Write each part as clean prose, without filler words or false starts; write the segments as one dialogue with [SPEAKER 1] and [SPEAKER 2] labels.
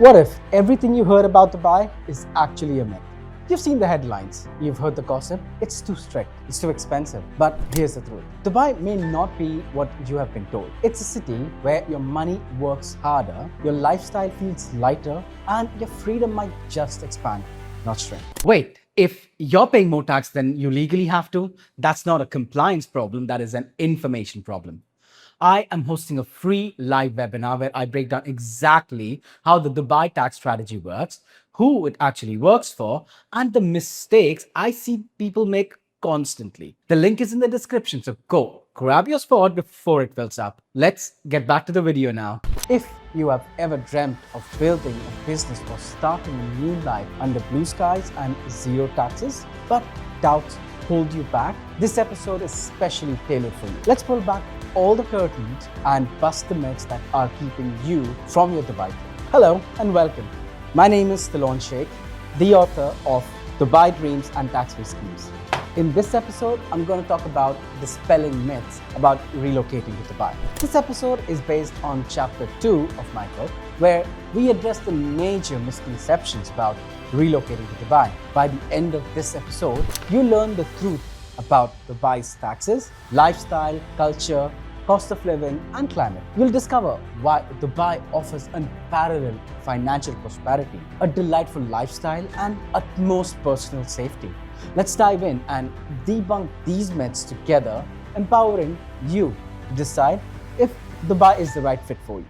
[SPEAKER 1] What if everything you heard about Dubai is actually a myth? You've seen the headlines, you've heard the gossip, it's too strict, it's too expensive. But here's the truth. Dubai may not be what you have been told. It's a city where your money works harder, your lifestyle feels lighter, and your freedom might just expand, not shrink. Wait, if you're paying more tax than you legally have to, that's not a compliance problem, that is an information problem. I am hosting a free live webinar where I break down exactly how the Dubai tax strategy works, who it actually works for, and the mistakes I see people make constantly. The link is in the description, so go grab your spot before it fills up. Let's get back to the video now. If you have ever dreamt of building a business or starting a new life under blue skies and zero taxes, but doubts hold you back, this episode is specially tailored for you. Let's pull back all the curtains and bust the myths that are keeping you from your Dubai dream. Hello and welcome. My name is Stallone Shaikh, the author of Dubai Dreams and Tax-Free Schemes. In this episode, I'm going to talk about dispelling myths about relocating to Dubai. This episode is based on chapter 2 of my book, where we address the major misconceptions about relocating to Dubai. By the end of this episode, you learn the truth about Dubai's taxes, lifestyle, culture, cost of living, and climate. You'll discover why Dubai offers unparalleled financial prosperity, a delightful lifestyle, and utmost personal safety. Let's dive in and debunk these myths together, empowering you to decide if Dubai is the right fit for you.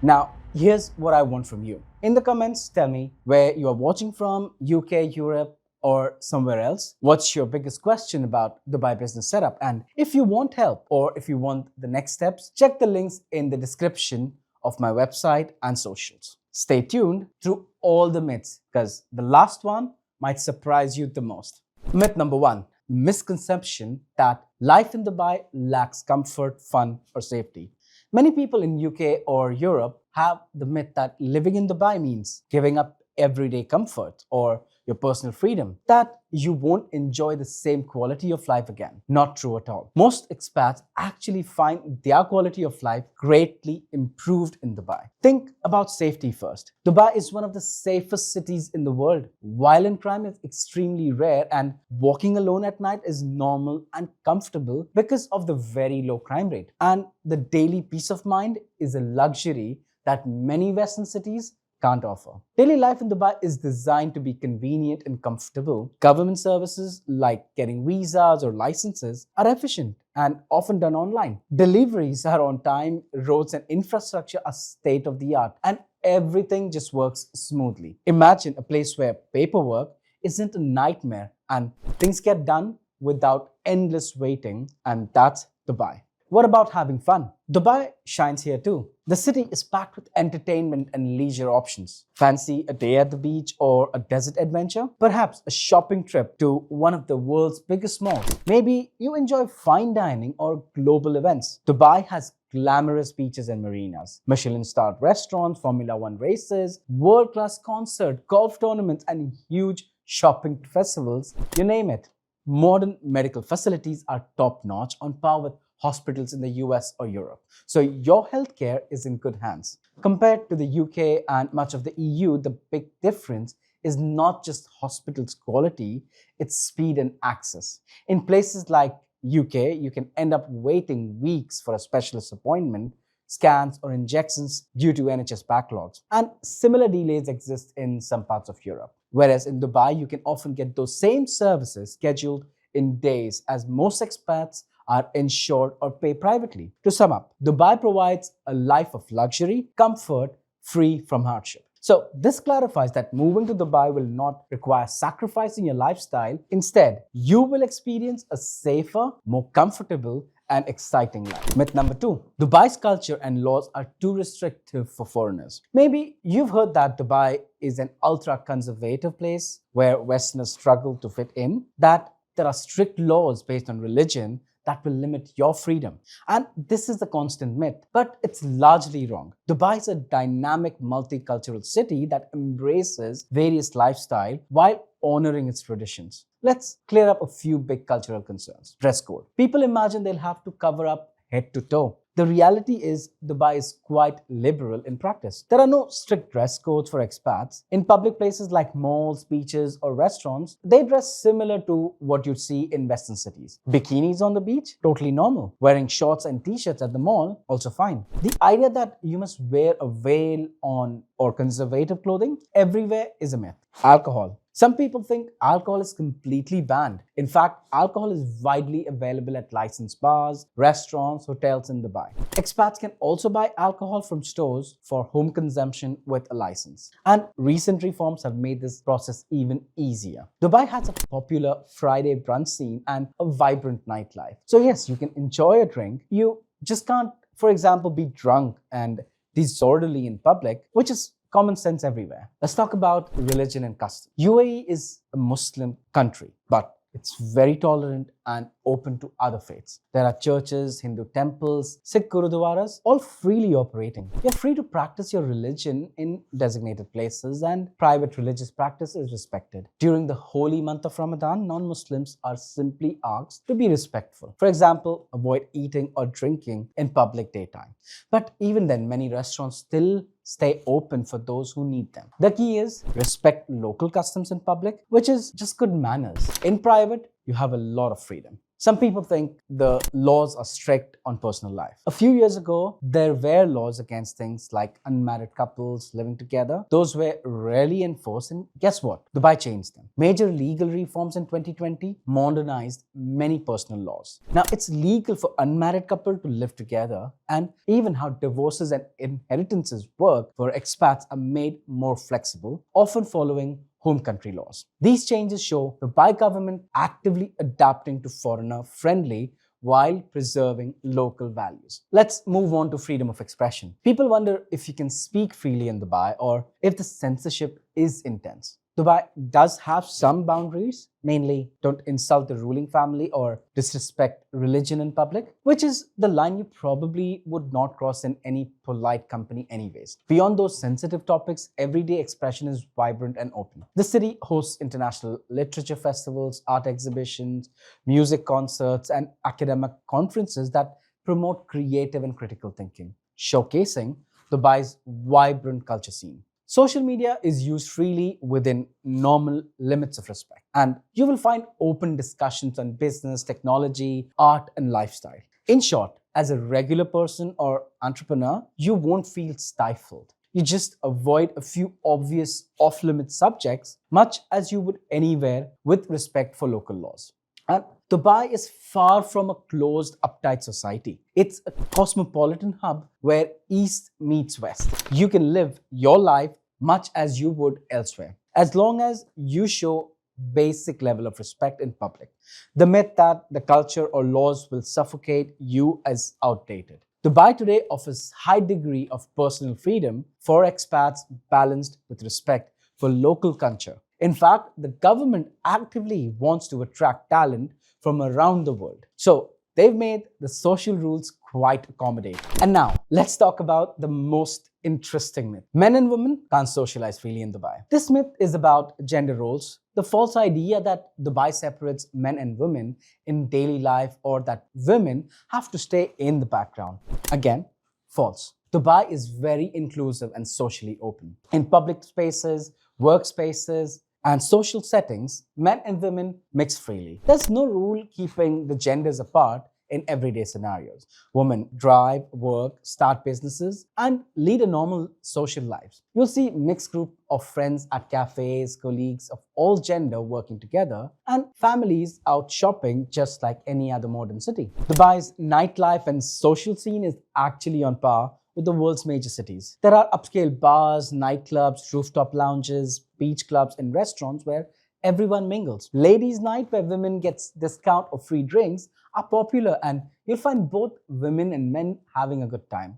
[SPEAKER 1] Now, here's what I want from you. In the comments, tell me where you are watching from, UK, Europe, or somewhere else. What's your biggest question about Dubai business setup? And if you want help or if you want the next steps, check the links in the description of my website and socials. Stay tuned through all the myths because the last one might surprise you the most. Myth number 1, misconception that life in Dubai lacks comfort, fun, or safety. Many people in UK or Europe have the myth that living in Dubai means giving up everyday comfort or your personal freedom, that you won't enjoy the same quality of life again. Not true at all. Most expats actually find their quality of life greatly improved in Dubai. Think about safety first. Dubai is one of the safest cities in the world. Violent crime is extremely rare and walking alone at night is normal and comfortable because of the very low crime rate. And the daily peace of mind is a luxury that many Western cities can't offer. Daily life in Dubai is designed to be convenient and comfortable. Government services like getting visas or licenses are efficient and often done online. Deliveries are on time, roads and infrastructure are state of the art, and everything just works smoothly. Imagine a place where paperwork isn't a nightmare and things get done without endless waiting, and that's Dubai. What about having fun? Dubai shines here too. The city is packed with entertainment and leisure options. Fancy a day at the beach or a desert adventure? Perhaps a shopping trip to one of the world's biggest malls. Maybe you enjoy fine dining or global events. Dubai has glamorous beaches and marinas, Michelin-starred restaurants, Formula One races, world-class concert, golf tournaments, and huge shopping festivals, you name it. Modern medical facilities are top-notch on par with hospitals in the US or Europe. So your healthcare is in good hands. Compared to the UK and much of the EU, the big difference is not just hospitals' quality, it's speed and access. In places like UK, you can end up waiting weeks for a specialist appointment, scans or injections due to NHS backlogs. And similar delays exist in some parts of Europe. Whereas in Dubai, you can often get those same services scheduled in days, as most expats are insured or pay privately. To sum up, Dubai provides a life of luxury, comfort, free from hardship. So this clarifies that moving to Dubai will not require sacrificing your lifestyle. Instead, you will experience a safer, more comfortable, and exciting life. Myth number 2, Dubai's culture and laws are too restrictive for foreigners. Maybe you've heard that Dubai is an ultra-conservative place where Westerners struggle to fit in, that there are strict laws based on religion that will limit your freedom. And this is the constant myth, but it's largely wrong. Dubai is a dynamic multicultural city that embraces various lifestyles while honoring its traditions. Let's clear up a few big cultural concerns. Dress code. People imagine they'll have to cover up head to toe. The reality is Dubai is quite liberal in practice. There are no strict dress codes for expats. In public places like malls, beaches, or restaurants, they dress similar to what you'd see in Western cities. Bikinis on the beach? Totally normal. Wearing shorts and t-shirts at the mall? Also fine. The idea that you must wear a veil on or conservative clothing everywhere is a myth. Alcohol. Some people think alcohol is completely banned. In fact, alcohol is widely available at licensed bars, restaurants, hotels in Dubai. Expats can also buy alcohol from stores for home consumption with a license. And recent reforms have made this process even easier. Dubai has a popular Friday brunch scene and a vibrant nightlife. So yes, you can enjoy a drink. You just can't, for example, be drunk and disorderly in public, which is common sense everywhere. Let's talk about religion and custom. UAE is a Muslim country, but it's very tolerant and open to other faiths. There are churches, Hindu temples, Sikh gurudwaras, all freely operating. You're free to practice your religion in designated places, and private religious practice is respected. During the holy month of Ramadan, non-Muslims are simply asked to be respectful. For example, avoid eating or drinking in public daytime. But even then, many restaurants still stay open for those who need them. The key is respect local customs in public, which is just good manners. In private, you have a lot of freedom. Some people think the laws are strict on personal life. A few years ago, there were laws against things like unmarried couples living together. Those were rarely enforced, and guess what? Dubai changed them. Major legal reforms in 2020 modernized many personal laws. Now, it's legal for unmarried couple to live together, and even how divorces and inheritances work for expats are made more flexible, often following home country laws. These changes show the Dubai government actively adapting to foreigner-friendly while preserving local values. Let's move on to freedom of expression. People wonder if you can speak freely in Dubai or if the censorship is intense. Dubai does have some boundaries, mainly don't insult the ruling family or disrespect religion in public, which is the line you probably would not cross in any polite company anyways. Beyond those sensitive topics, everyday expression is vibrant and open. The city hosts international literature festivals, art exhibitions, music concerts, and academic conferences that promote creative and critical thinking, showcasing Dubai's vibrant culture scene. Social media is used freely within normal limits of respect, and you will find open discussions on business, technology, art, and lifestyle. In short, as a regular person or entrepreneur, you won't feel stifled. You just avoid a few obvious off-limit subjects, much as you would anywhere with respect for local laws. And Dubai is far from a closed, uptight society. It's a cosmopolitan hub where East meets West. You can live your life much as you would elsewhere, as long as you show basic level of respect in public. The myth that the culture or laws will suffocate you is outdated. Dubai today offers high degree of personal freedom for expats balanced with respect for local culture. In fact, the government actively wants to attract talent from around the world. So they've made the social rules quite accommodating. And now let's talk about the most interesting myth. Men and women can't socialize freely in Dubai. This myth is about gender roles, the false idea that Dubai separates men and women in daily life or that women have to stay in the background. Again, false. Dubai is very inclusive and socially open. In public spaces, workspaces, and social settings, men and women mix freely. There's no rule keeping the genders apart in everyday scenarios. Women drive, work, start businesses, and lead a normal social lives. You'll see mixed group of friends at cafes, colleagues of all gender working together, and families out shopping just like any other modern city. Dubai's nightlife and social scene is actually on par with the world's major cities. There are upscale bars, nightclubs, rooftop lounges, beach clubs, and restaurants where everyone mingles. Ladies' night, where women get discount or free drinks, are popular, and you'll find both women and men having a good time.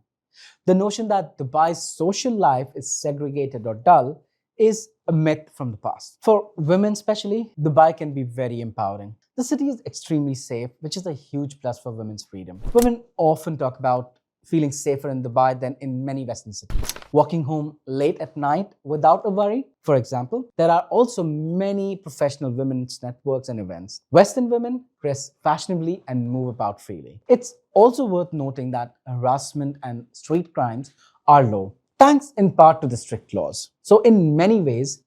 [SPEAKER 1] The notion that Dubai's social life is segregated or dull is a myth from the past. For women especially, Dubai can be very empowering. The city is extremely safe, which is a huge plus for women's freedom. Women often talk about feeling safer in Dubai than in many Western cities. walking home late at night without a worry. For example, there are also many professional women's networks and events. Western women dress fashionably and move about freely. It's also worth noting that harassment and street crimes are low, thanks in part to the strict laws. So, in many ways,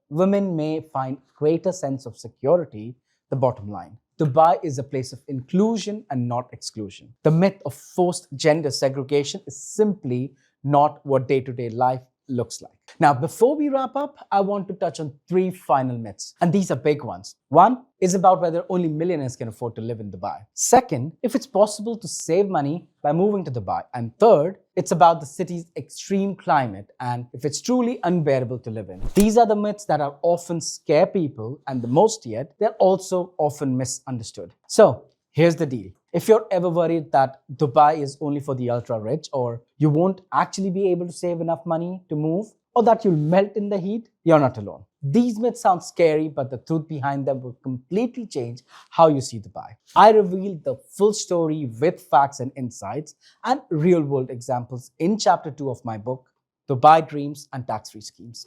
[SPEAKER 1] women may find greater sense of security. The bottom line: Dubai is a place of inclusion and not exclusion. The myth of forced gender segregation is simply not what day-to-day life looks like. Now, before we wrap up, I want to touch on three final myths, and these are big ones. One is about whether only millionaires can afford to live in Dubai. Second, if it's possible to save money by moving to Dubai. And third, it's about the city's extreme climate and if it's truly unbearable to live in. These are the myths that are often scare people, and the most yet, they're also often misunderstood. So, here's the deal. If you're ever worried that Dubai is only for the ultra rich, or you won't actually be able to save enough money to move, or that you'll melt in the heat, you're not alone. These myths sound scary, but the truth behind them will completely change how you see Dubai. I revealed the full story with facts and insights and real-world examples in chapter 2 of my book, Dubai Dreams and Tax-Free Schemes.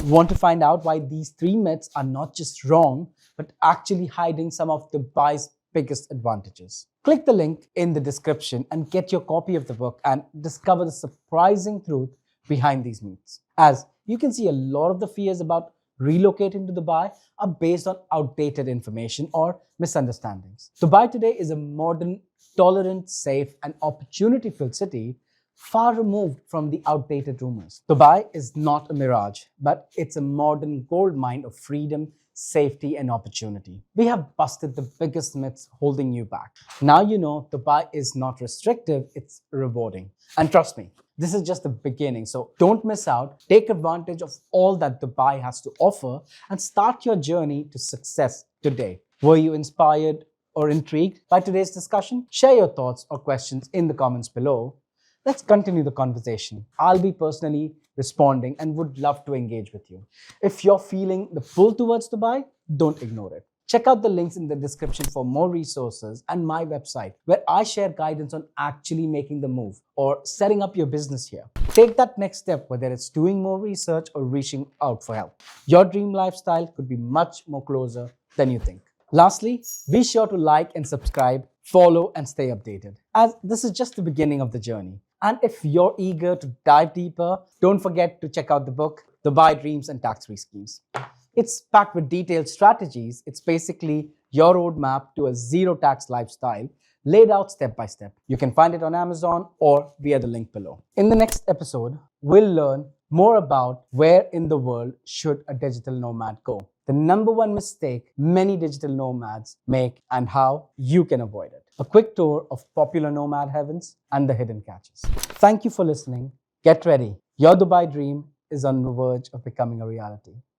[SPEAKER 1] Want to find out why these three myths are not just wrong, but actually hiding some of Dubai's biggest advantages? Click the link in the description and get your copy of the book and discover the surprising truth behind these myths. As you can see, a lot of the fears about relocating to Dubai are based on outdated information or misunderstandings. Dubai today is a modern, tolerant, safe, and opportunity-filled city, far removed from the outdated rumors. Dubai is not a mirage, but it's a modern gold mine of freedom, safety, and opportunity. We have busted the biggest myths holding you back. Now you know Dubai is not restrictive, it's rewarding. And trust me, this is just the beginning, so don't miss out. Take advantage of all that Dubai has to offer and start your journey to success today. Were you inspired or intrigued by today's discussion? Share your thoughts or questions in the comments below. Let's continue the conversation. I'll be personally responding and would love to engage with you. If you're feeling the pull towards Dubai, don't ignore it. Check out the links in the description for more resources and my website, where I share guidance on actually making the move or setting up your business here. Take that next step, whether it's doing more research or reaching out for help. Your dream lifestyle could be much more closer than you think. Lastly, be sure to like and subscribe, follow, and stay updated, as this is just the beginning of the journey. And if you're eager to dive deeper, don't forget to check out the book, Dubai Dreams and Tax-Free Schemes. It's packed with detailed strategies. It's basically your roadmap to a zero-tax lifestyle, laid out step by step. You can find it on Amazon or via the link below. In the next episode, we'll learn more about where in the world should a digital nomad go, the number one mistake many digital nomads make, and how you can avoid it. A quick tour of popular nomad heavens and the hidden catches. Thank you for listening. Get ready. Your Dubai dream is on the verge of becoming a reality.